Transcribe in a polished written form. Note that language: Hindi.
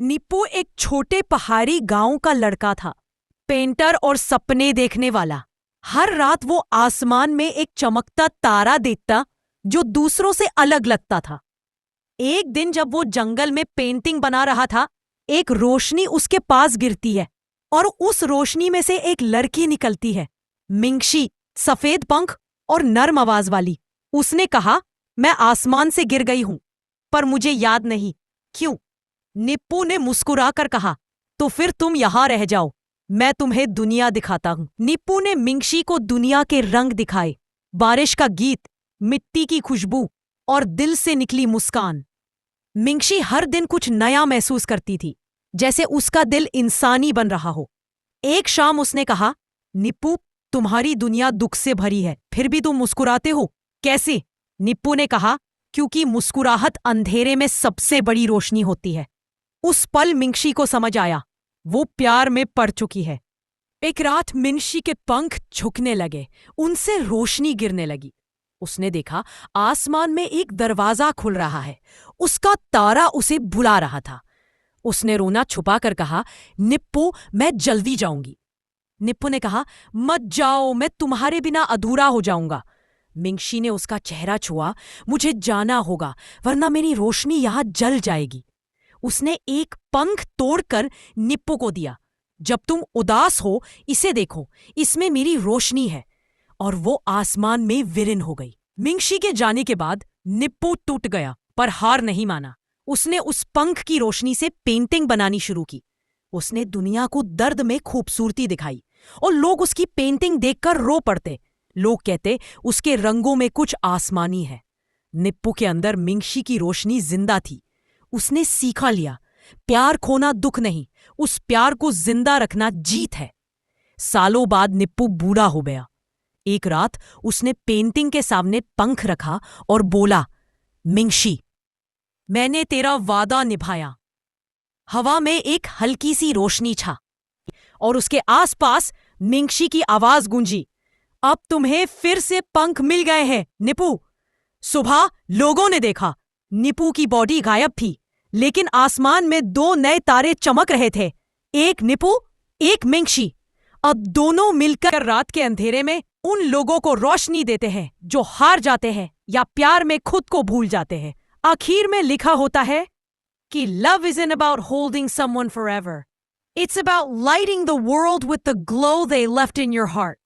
निप्पू एक छोटे पहाड़ी गांव का लड़का था, पेंटर और सपने देखने वाला। हर रात वो आसमान में एक चमकता तारा देखता जो दूसरों से अलग लगता था। एक दिन जब वो जंगल में पेंटिंग बना रहा था, एक रोशनी उसके पास गिरती है और उस रोशनी में से एक लड़की निकलती है, मिंगशी, सफेद पंख और नर्म आवाज वाली। उसने कहा, मैं आसमान से गिर गई हूं, पर मुझे याद नहीं क्यों। निप्पू ने मुस्कुराकर कहा, तो फिर तुम यहां रह जाओ, मैं तुम्हें दुनिया दिखाता हूं। निप्पू ने मिंगशी को दुनिया के रंग दिखाए, बारिश का गीत, मिट्टी की खुशबू और दिल से निकली मुस्कान। मिंगशी हर दिन कुछ नया महसूस करती थी, जैसे उसका दिल इंसानी बन रहा हो। एक शाम उसने कहा, निप्पू, तुम्हारी दुनिया दुख से भरी है, फिर भी तुम मुस्कुराते हो, कैसे? निप्पू ने कहा, क्योंकि मुस्कुराहट अंधेरे में सबसे बड़ी रोशनी होती है। उस पल मिंगशी को समझ आया, वो प्यार में पड़ चुकी है। एक रात मिंगशी के पंख झुकने लगे, उनसे रोशनी गिरने लगी। उसने देखा आसमान में एक दरवाजा खुल रहा है, उसका तारा उसे बुला रहा था। उसने रोना छुपाकर कहा, निप्पू, मैं जल्दी जाऊंगी। निप्पू ने कहा, मत जाओ, मैं तुम्हारे बिना अधूरा हो जाऊंगा। मिंगशी ने उसका चेहरा छुआ, मुझे जाना होगा, वरना मेरी रोशनी यहां जल जाएगी। उसने एक पंख तोड़कर निप्पू को दिया, जब तुम उदास हो इसे देखो, इसमें मेरी रोशनी है। और वो आसमान में विलीन हो गई। मिंगशी के जाने के बाद निप्पू टूट गया, पर हार नहीं माना। उसने उस पंख की रोशनी से पेंटिंग बनानी शुरू की। उसने दुनिया को दर्द में खूबसूरती दिखाई और लोग उसकी पेंटिंग देखकर रो पड़ते। लोग कहते, उसके रंगों में कुछ आसमानी है। निप्पू के अंदर मिंगशी की रोशनी जिंदा थी। उसने सीखा लिया, प्यार खोना दुख नहीं, उस प्यार को जिंदा रखना जीत है। सालों बाद निप्पू बूढ़ा हो गया। एक रात उसने पेंटिंग के सामने पंख रखा और बोला, मिंगशी, मैंने तेरा वादा निभाया। हवा में एक हल्की सी रोशनी छा और उसके आसपास मिंगशी की आवाज गूंजी, अब तुम्हें फिर से पंख मिल गए हैं निप्पू। सुबह लोगों ने देखा, निप्पू की बॉडी गायब थी, लेकिन आसमान में दो नए तारे चमक रहे थे, एक निप्पू, एक मिंगशी। अब दोनों मिलकर रात के अंधेरे में उन लोगों को रोशनी देते हैं जो हार जाते हैं या प्यार में खुद को भूल जाते हैं। आखिर में लिखा होता है कि love isn't about holding someone forever. It's about lighting the world with the glow they left in your heart.